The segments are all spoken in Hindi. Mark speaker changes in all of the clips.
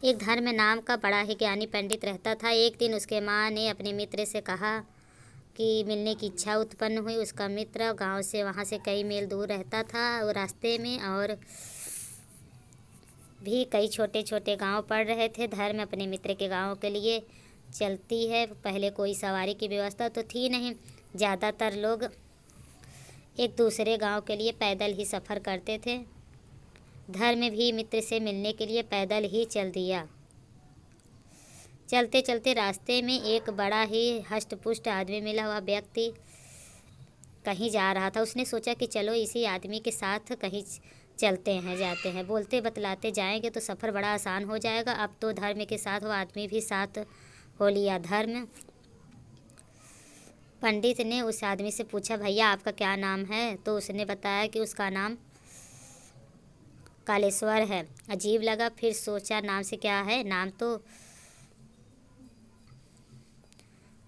Speaker 1: एक धर्म नाम का बड़ा ही ज्ञानी पंडित रहता था। एक दिन उसके माँ ने अपने मित्र से कहा कि मिलने की इच्छा उत्पन्न हुई। उसका मित्र गांव से वहाँ से कई मील दूर रहता था और रास्ते में और भी कई छोटे छोटे गांव पड़ रहे थे। धर्म अपने मित्र के गांव के लिए चलती है। पहले कोई सवारी की व्यवस्था तो थी नहीं। ज़्यादातर लोग एक दूसरे गांव के लिए पैदल ही सफ़र करते थे। धर्म भी मित्र से मिलने के लिए पैदल ही चल दिया। चलते चलते रास्ते में एक बड़ा ही हष्ट-पुष्ट आदमी मिला। हुआ व्यक्ति कहीं जा रहा था। उसने सोचा कि चलो इसी आदमी के साथ कहीं चलते हैं, जाते हैं। बोलते बतलाते जाएंगे तो सफ़र बड़ा आसान हो जाएगा। अब तो धर्म के साथ वो आदमी भी साथ हो लिया। धर्म पंडित ने उस आदमी से पूछा, भैया आपका क्या नाम है? तो उसने बताया कि उसका नाम कालेश्वर है। अजीब लगा, फिर सोचा नाम से क्या है, नाम तो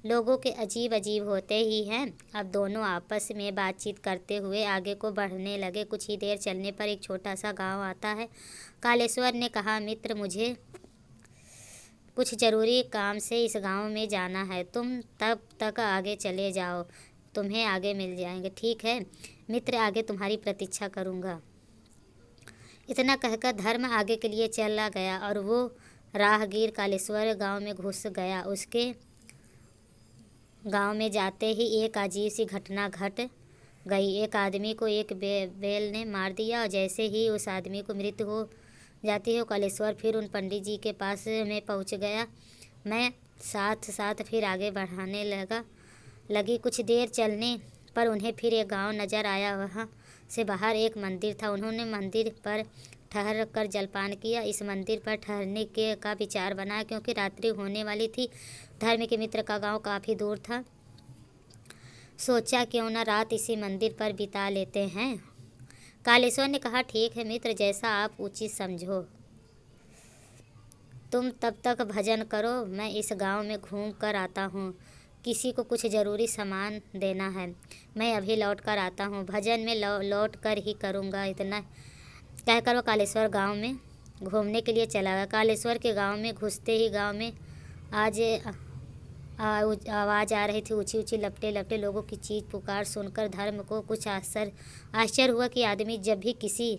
Speaker 1: लोगों के अजीब अजीब होते ही हैं। अब दोनों आपस में बातचीत करते हुए आगे को बढ़ने लगे। कुछ ही देर चलने पर एक छोटा सा गांव आता है। कालेश्वर ने कहा, मित्र मुझे कुछ ज़रूरी काम से इस गांव में जाना है। तुम तब तक आगे चले जाओ, तुम्हें आगे मिल जाएंगे। ठीक है मित्र, आगे तुम्हारी प्रतीक्षा करूँगा। इतना कहकर धर्म आगे के लिए चला गया और वो राहगीर कालेश्वर गांव में घुस गया। उसके गांव में जाते ही एक अजीब सी घटना घट गई। एक आदमी को एक बैल ने मार दिया और जैसे ही उस आदमी को मृत्यु हो जाती है, कालेश्वर फिर उन पंडित जी के पास में पहुंच गया। मैं साथ साथ फिर आगे बढ़ाने लगी। कुछ देर चलने पर उन्हें फिर एक गांव नज़र आया। वहाँ से बाहर एक मंदिर था। उन्होंने मंदिर पर ठहर कर जलपान किया। इस मंदिर पर ठहरने के का विचार बना क्योंकि रात्रि होने वाली थी। धर्म के मित्र का गांव काफ़ी दूर था। सोचा क्यों न रात इसी मंदिर पर बिता लेते हैं। कालेश्वर ने कहा, ठीक है मित्र, जैसा आप उचित समझो। तुम तब तक भजन करो, मैं इस गांव में घूम कर आता हूँ। किसी को कुछ ज़रूरी सामान देना है। मैं अभी लौट कर आता हूँ। भजन में लौट कर ही करूँगा। इतना कहकर वो कालेश्वर गांव में घूमने के लिए चला गया। कालेश्वर के गांव में घुसते ही गांव में आज आवाज़ आ रही थी, ऊंची ऊंची लपटे लपटे लोगों की चीख पुकार सुनकर धर्म को कुछ आश्चर्य हुआ कि आदमी जब भी किसी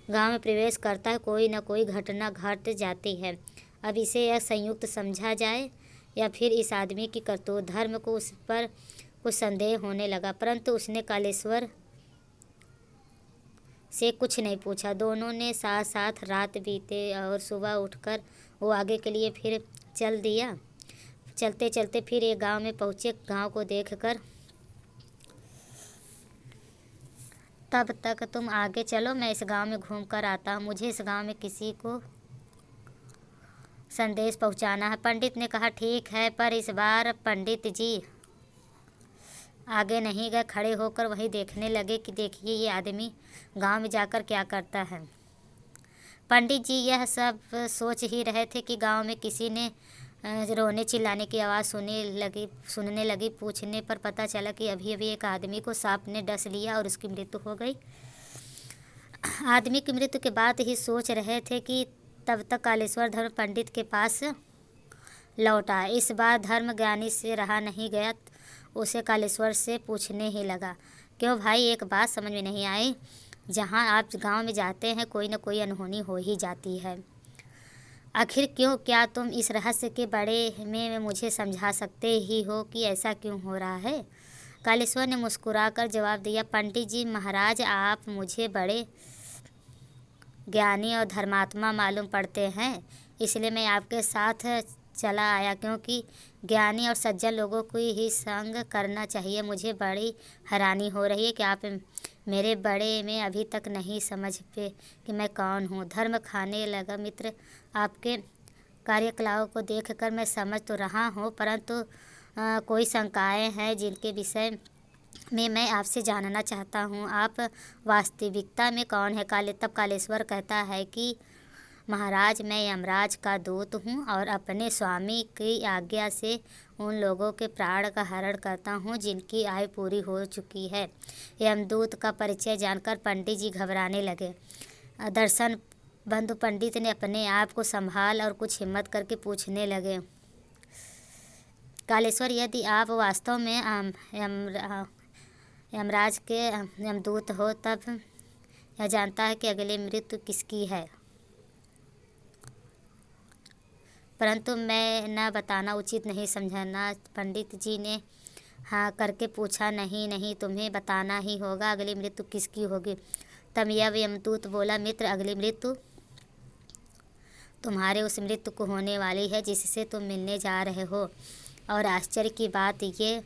Speaker 1: गांव में प्रवेश करता है कोई न कोई घटना घट जाती है। अब इसे यह संयुक्त समझा जाए या फिर इस आदमी की करतूत। धर्म को उस पर कुछ संदेह होने लगा, परंतु उसने कालेश्वर से कुछ नहीं पूछा। दोनों ने साथ साथ रात बीते और सुबह उठकर वो आगे के लिए फिर चल दिया। चलते चलते फिर एक गांव में पहुँचे। गांव को देखकर, तब तक तुम आगे चलो, मैं इस गांव में घूम कर आता हूँ। मुझे इस गांव में किसी को संदेश पहुँचाना है। पंडित ने कहा, ठीक है, पर इस बार पंडित जी आगे नहीं गए। खड़े होकर वहीं देखने लगे कि देखिए ये आदमी गांव में जाकर क्या करता है। पंडित जी यह सब सोच ही रहे थे कि गांव में किसी ने रोने चिल्लाने की आवाज़ सुनने लगी। पूछने पर पता चला कि अभी अभी एक आदमी को सांप ने डस लिया और उसकी मृत्यु हो गई। आदमी की मृत्यु के बाद ही सोच रहे थे कि तब तक कालेश्वर धर्म पंडित के पास लौटा। इस बार धर्म ज्ञानी से रहा नहीं गया, उसे कालेश्वर से पूछने ही लगा, क्यों भाई, एक बात समझ में नहीं आई। जहाँ आप गांव में जाते हैं कोई न कोई अनहोनी हो ही जाती है। आखिर क्यों? क्या तुम इस रहस्य के बारे में मुझे समझा सकते ही हो कि ऐसा क्यों हो रहा है? कालेश्वर ने मुस्कुराकर जवाब दिया, पंडित जी महाराज, आप मुझे बड़े ज्ञानी और धर्मात्मा मालूम पड़ते हैं, इसलिए मैं आपके साथ चला आया, क्योंकि ज्ञानी और सज्जन लोगों को ही संग करना चाहिए। मुझे बड़ी हैरानी हो रही है कि आप मेरे बड़े में अभी तक नहीं समझ पे कि मैं कौन हूँ। धर्म खाने लगा, मित्र, आपके कार्यकलापों को देखकर मैं समझ तो रहा हूँ, परंतु कोई शंकाएं हैं जिनके विषय में मैं आपसे जानना चाहता हूँ। आप वास्तविकता में कौन है? तब कालेश्वर कहता है कि महाराज, मैं यमराज का दूत हूँ और अपने स्वामी की आज्ञा से उन लोगों के प्राण का हरण करता हूँ जिनकी आयु पूरी हो चुकी है। यमदूत का परिचय जानकर पंडित जी घबराने लगे। दर्शन बंधु पंडित ने अपने आप को संभाल और कुछ हिम्मत करके पूछने लगे, कालेश्वर, यदि आप वास्तव में यमराज के यमदूत हो तब यह जानता है कि अगली मृत्यु किसकी है, परंतु मैं न बताना उचित नहीं समझा। ना पंडित जी ने हाँ करके पूछा, नहीं नहीं, तुम्हें बताना ही होगा, अगली मृत्यु किसकी होगी। तब यह यमदूत बोला, मित्र, अगली मृत्यु तुम्हारे उस मृत्यु को होने वाली है जिससे तुम मिलने जा रहे हो, और आश्चर्य की बात ये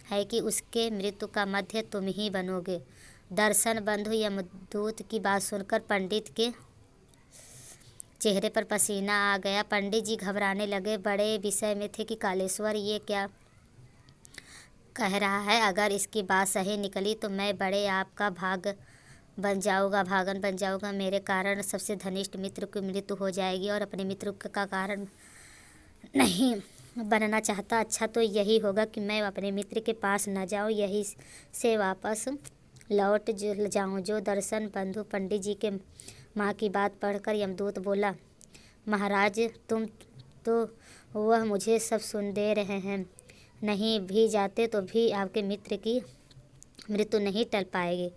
Speaker 1: है कि उसके मृत्यु का मध्य तुम ही बनोगे। दर्शन बंधु यमदूत की बात सुनकर पंडित के चेहरे पर पसीना आ गया। पंडित जी घबराने लगे, बड़े विषय में थे कि कालेश्वर ये क्या कह रहा है। अगर इसकी बात सही निकली तो मैं बड़े आपका भागन बन जाऊंगा। मेरे कारण सबसे घनिष्ठ मित्र की मृत्यु हो जाएगी और अपने मित्र का कारण नहीं बनना चाहता। अच्छा तो यही होगा कि मैं अपने मित्र के पास न जाऊं, यही से वापस लौट जाऊं। जो दर्शन बंधु पंडित जी के माँ की बात पढ़कर यमदूत बोला, महाराज, तुम तो वह मुझे सब सुन दे रहे हैं, नहीं भी जाते तो भी आपके मित्र की मृत्यु नहीं टल पाएगी।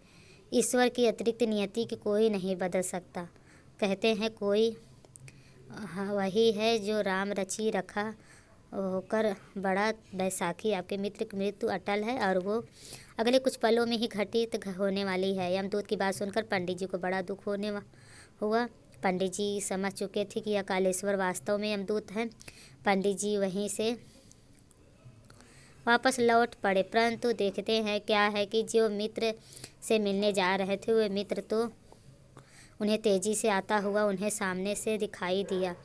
Speaker 1: ईश्वर की अतिरिक्त नियति की कोई नहीं बदल सकता। कहते हैं कोई वही है जो राम रची रखा होकर बड़ा बैसाखी। आपके मित्र की मृत्यु अटल है और वो अगले कुछ पलों में ही घटित होने वाली है। यमदूत की बात सुनकर पंडित जी को बड़ा दुख हुआ। पंडित जी समझ चुके थे कि यह कालेश्वर वास्तव में यमदूत हैं। पंडित जी वहीं से वापस लौट पड़े, परंतु देखते हैं क्या है कि जो मित्र से मिलने जा रहे थे वह मित्र तो उन्हें तेजी से आता हुआ उन्हें सामने से दिखाई दिया।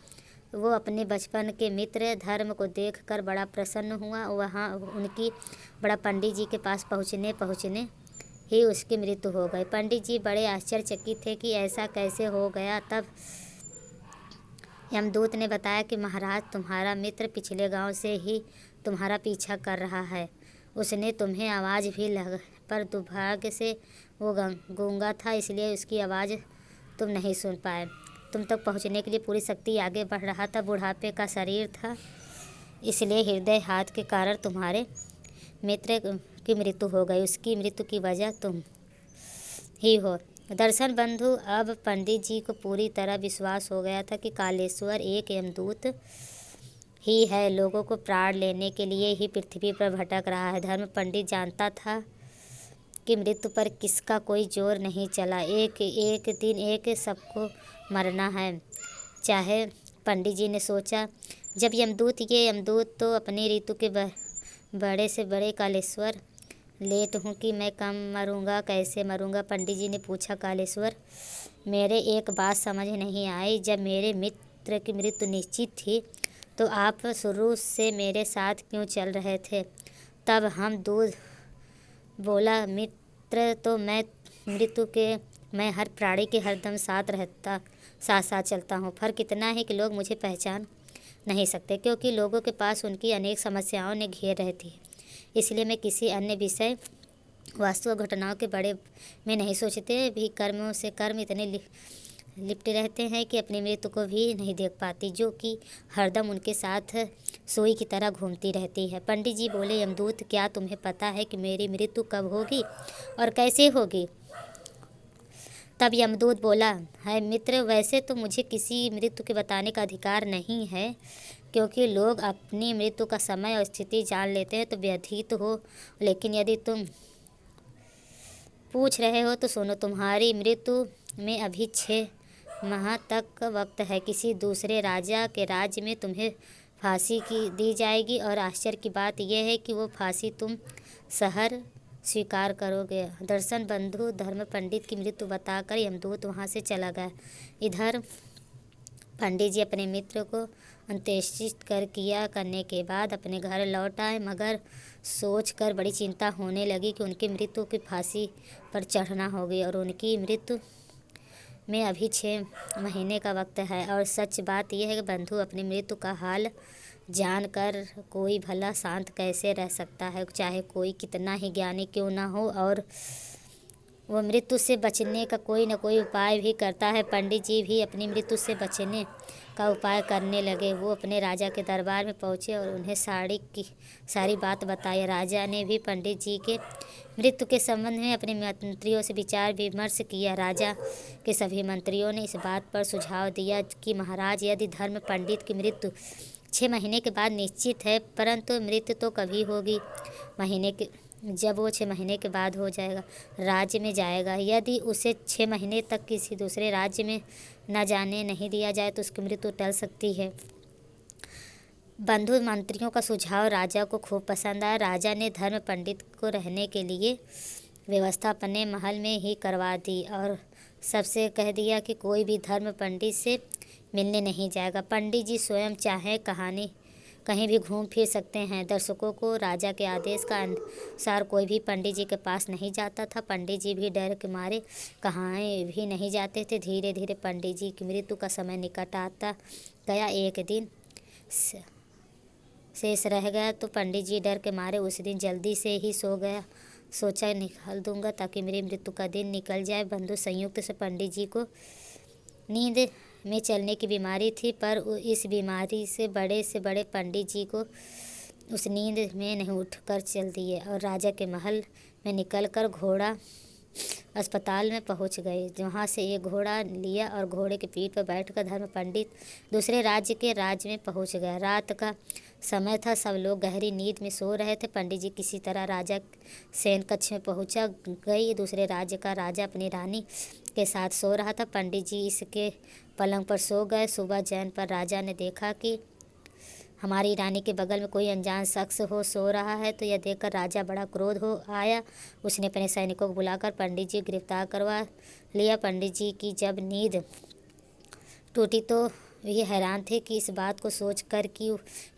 Speaker 1: वो अपने बचपन के मित्र धर्म को देखकर बड़ा प्रसन्न हुआ। वहाँ उनकी बड़ा पंडित जी के पास पहुँचने ही उसकी मृत्यु हो गई। पंडित जी बड़े आश्चर्यचकित थे कि ऐसा कैसे हो गया। तब यमदूत ने बताया कि महाराज, तुम्हारा मित्र पिछले गांव से ही तुम्हारा पीछा कर रहा है। उसने तुम्हें आवाज़ भी लगा, पर दुर्भाग्य से वो गूंगा था, इसलिए उसकी आवाज़ तुम नहीं सुन पाए। तुम तक पहुंचने के लिए पूरी शक्ति आगे बढ़ रहा था। बुढ़ापे का शरीर था, इसलिए हृदय हाथ के कारण तुम्हारे मित्र की मृत्यु हो गई। उसकी मृत्यु की वजह तुम ही हो। दर्शन बंधु, अब पंडित जी को पूरी तरह विश्वास हो गया था कि कालेश्वर एक यमदूत ही है, लोगों को प्राण लेने के लिए ही पृथ्वी पर भटक रहा है। धर्म पंडित जानता था कि मृत्यु पर किसका कोई जोर नहीं चला। एक दिन एक सबको मरना है। चाहे पंडित जी ने सोचा, जब ये यमदूत तो अपनी ऋतु के बड़े से बड़े कालेश्वर लेट हूँ कि मैं कम मरूंगा, कैसे मरूंगा। पंडित जी ने पूछा, कालेश्वर, मेरे एक बात समझ नहीं आई। जब मेरे मित्र की मृत्यु निश्चित थी तो आप शुरू से मेरे साथ क्यों चल रहे थे। तब हम दूध बोला, मित्र तो मैं हर प्राणी के हरदम साथ चलता हूँ। फर्क इतना है कि लोग मुझे पहचान नहीं सकते, क्योंकि लोगों के पास उनकी अनेक समस्याओं ने घेर रहती है। इसलिए मैं किसी अन्य विषय, वस्तु और घटनाओं के बारे में नहीं सोचते भी। कर्मों से कर्म इतने लिपटे रहते हैं कि अपनी मृत्यु को भी नहीं देख पाती, जो कि हरदम उनके साथ सुई की तरह घूमती रहती है। पंडित जी बोले, यमदूत, क्या तुम्हें पता है कि मेरी मृत्यु कब होगी और कैसे होगी। तब यमदूत बोला, है मित्र, वैसे तो मुझे किसी मृत्यु के बताने का अधिकार नहीं है, क्योंकि लोग अपनी मृत्यु का समय और स्थिति जान लेते हैं तो व्यथित हो। लेकिन यदि तुम पूछ रहे हो तो सुनो, तुम्हारी मृत्यु में अभी 6 माह तक वक्त है। किसी दूसरे राजा के राज्य में तुम्हें फांसी दी जाएगी, और आश्चर्य की बात यह है कि वो फांसी तुम स्वीकार करोगे। दर्शन बंधु धर्म पंडित की मृत्यु बताकर यमदूत वहाँ से चला गया। इधर पंडित जी अपने मित्र को अंत्येष्टि करने के बाद अपने घर लौट आए, मगर सोचकर बड़ी चिंता होने लगी कि उनकी मृत्यु की फांसी पर चढ़ना होगी और उनकी मृत्यु में अभी 6 महीने का वक्त है। और सच बात यह है कि बंधु, अपनी मृत्यु का हाल जानकर कोई भला शांत कैसे रह सकता है, चाहे कोई कितना ही ज्ञानी क्यों ना हो। और वो मृत्यु से बचने का कोई न कोई उपाय भी करता है। पंडित जी भी अपनी मृत्यु से बचने का उपाय करने लगे। वो अपने राजा के दरबार में पहुँचे और उन्हें सारी बात बताई। राजा ने भी पंडित जी के मृत्यु के संबंध में अपने मंत्रियों से विचार विमर्श किया। राजा के सभी मंत्रियों ने इस बात पर सुझाव दिया कि महाराज, यदि धर्म पंडित की मृत्यु 6 महीने के बाद निश्चित है, परंतु मृत्यु तो कभी होगी जब वो 6 महीने के बाद हो जाएगा, राज्य में जाएगा। यदि उसे 6 महीने तक किसी दूसरे राज्य में न जाने नहीं दिया जाए तो उसकी मृत्यु टल सकती है। बंधु मंत्रियों का सुझाव राजा को खूब पसंद आया। राजा ने धर्म पंडित को रहने के लिए व्यवस्था अपने महल में ही करवा दी और सबसे कह दिया कि कोई भी धर्म पंडित से मिलने नहीं जाएगा। पंडित जी स्वयं चाहे कहीं भी घूम फिर सकते हैं। दर्शकों को राजा के आदेश का अनुसार कोई भी पंडित जी के पास नहीं जाता था। पंडित जी भी डर के मारे कहीं भी नहीं जाते थे। धीरे धीरे पंडित जी की मृत्यु का समय निकट आता गया। एक दिन शेष रह गया तो पंडित जी डर के मारे उस दिन जल्दी से ही सो गया। सोचा निकाल दूंगा ताकि मेरी मृत्यु का दिन निकल जाए। बंधु संयुक्त से पंडित जी को नींद में चलने की बीमारी थी, पर इस बीमारी से बड़े पंडित जी को उस नींद में नहीं उठकर चल दिए और राजा के महल में निकलकर घोड़ा अस्पताल में पहुंच गए। वहाँ से एक घोड़ा लिया और घोड़े के पीठ पर बैठकर धर्म पंडित दूसरे राज्य में पहुंच गया। रात का समय था, सब लोग गहरी नींद में सो रहे थे। पंडित जी किसी तरह राजा शयन कक्ष में पहुंचा गई। दूसरे राज्य का राजा अपनी रानी के साथ सो रहा था। पंडित जी इसके पलंग पर सो गए। सुबह जैन पर राजा ने देखा कि हमारी रानी के बगल में कोई अनजान शख्स सो रहा है, तो यह देखकर राजा बड़ा क्रोध हो आया। उसने अपने सैनिकों को बुलाकर पंडित जी गिरफ्तार करवा लिया। पंडित जी की जब नींद टूटी तो ये हैरान थे कि इस बात को सोचकर कि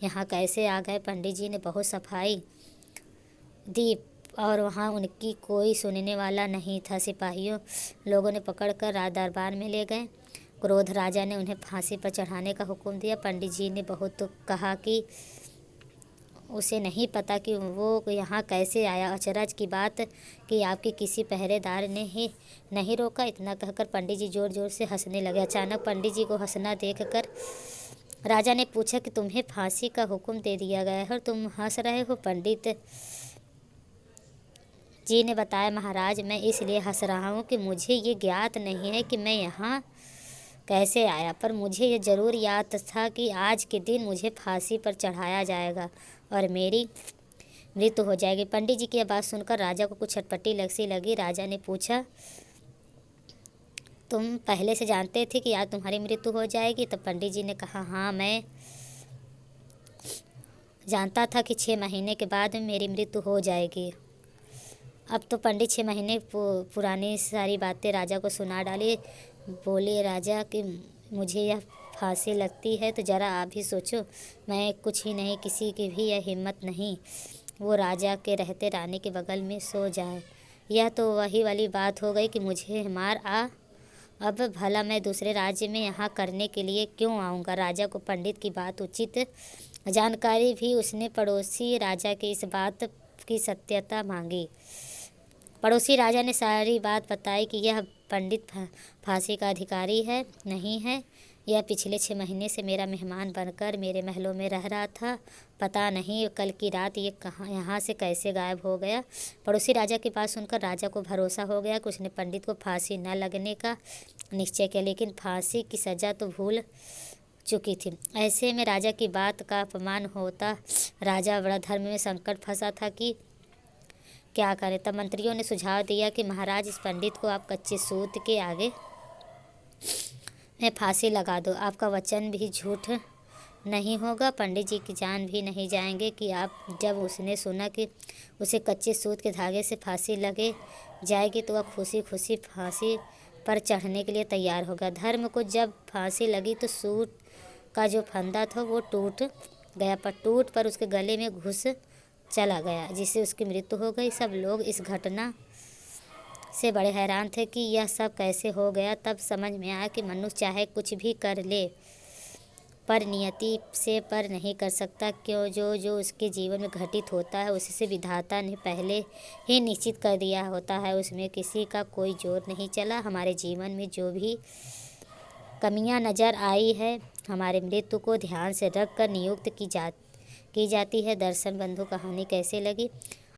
Speaker 1: यहाँ कैसे आ गए। पंडित जी ने बहुत सफाई दी और वहाँ उनकी कोई सुनने वाला नहीं था। सिपाहियों लोगों ने पकड़कर राज दरबार में ले गए। क्रोध राजा ने उन्हें फांसी पर चढ़ाने का हुक्म दिया। पंडित जी ने बहुत कहा कि उसे नहीं पता कि वो यहाँ कैसे आया। अचरज की बात कि आपके किसी पहरेदार ने ही नहीं रोका। इतना कहकर पंडित जी जोर जोर से हंसने लगे। अचानक पंडित जी को हंसना देखकर राजा ने पूछा कि तुम्हें फांसी का हुक्म दे दिया गया है और तुम हंस रहे हो। पंडित जी ने बताया, महाराज, मैं इसलिए हंस रहा हूँ कि मुझे ये ज्ञात नहीं है कि मैं यहाँ कैसे आया, पर मुझे ये ज़रूर याद था कि आज के दिन मुझे फांसी पर चढ़ाया जाएगा और मेरी मृत्यु हो जाएगी। पंडित जी की बात सुनकर राजा को कुछ छटपटी सी लगी। राजा ने पूछा, तुम पहले से जानते थे कि आज तुम्हारी मृत्यु हो जाएगी? तब पंडित जी ने कहा, हाँ, मैं जानता था कि 6 महीने के बाद मेरी मृत्यु हो जाएगी। अब तो पंडित 6 महीने पुरानी सारी बातें राजा को सुना डाली। बोले राजा कि मुझे यह फांसी लगती है तो ज़रा आप ही सोचो, मैं कुछ ही नहीं, किसी की भी यह हिम्मत नहीं वो राजा के रहते रानी के बगल में सो जाए। यह तो वही वाली बात हो गई कि मुझे मार आ। अब भला मैं दूसरे राज्य में यहाँ करने के लिए क्यों आऊँगा? राजा को पंडित की बात उचित जानकारी भी उसने पड़ोसी राजा की इस बात की सत्यता मांगी। पड़ोसी राजा ने सारी बात बताई कि यह पंडित फांसी का अधिकारी है नहीं है। यह पिछले 6 महीने से मेरा मेहमान बनकर मेरे महलों में रह रहा था। पता नहीं कल की रात ये यहाँ से कैसे गायब हो गया। पड़ोसी राजा की बात सुनकर राजा को भरोसा हो गया कि उसने पंडित को फांसी न लगने का निश्चय किया, लेकिन फांसी की सज़ा तो भूल चुकी थी। ऐसे में राजा की बात का अपमान होता। राजा बड़ा धर्म में संकट फंसा था कि क्या करें। तब मंत्रियों ने सुझाव दिया कि महाराज, इस पंडित को आप कच्चे सूत के आगे में फांसी लगा दो। आपका वचन भी झूठ नहीं होगा, पंडित जी की जान भी नहीं जाएंगे कि आप जब उसने सुना कि उसे कच्चे सूत के धागे से फांसी लगे जाएगी तो वह खुशी खुशी फांसी पर चढ़ने के लिए तैयार होगा। धर्म को जब फांसी लगी तो सूत का जो फंदा था वो टूट गया, पर उसके गले में घुस चला गया, जिससे उसकी मृत्यु हो गई। सब लोग इस घटना से बड़े हैरान थे कि यह सब कैसे हो गया। तब समझ में आया कि मनुष्य चाहे कुछ भी कर ले पर नियति से पर नहीं कर सकता, क्यों जो जो उसके जीवन में घटित होता है उससे विधाता ने पहले ही निश्चित कर दिया होता है, उसमें किसी का कोई जोर नहीं चला। हमारे जीवन में जो भी कमियां नज़र आई है हमारे मृत्यु को ध्यान से रख कर नियुक्त की जाती है। दर्शन बंधु, कहानी कैसे लगी?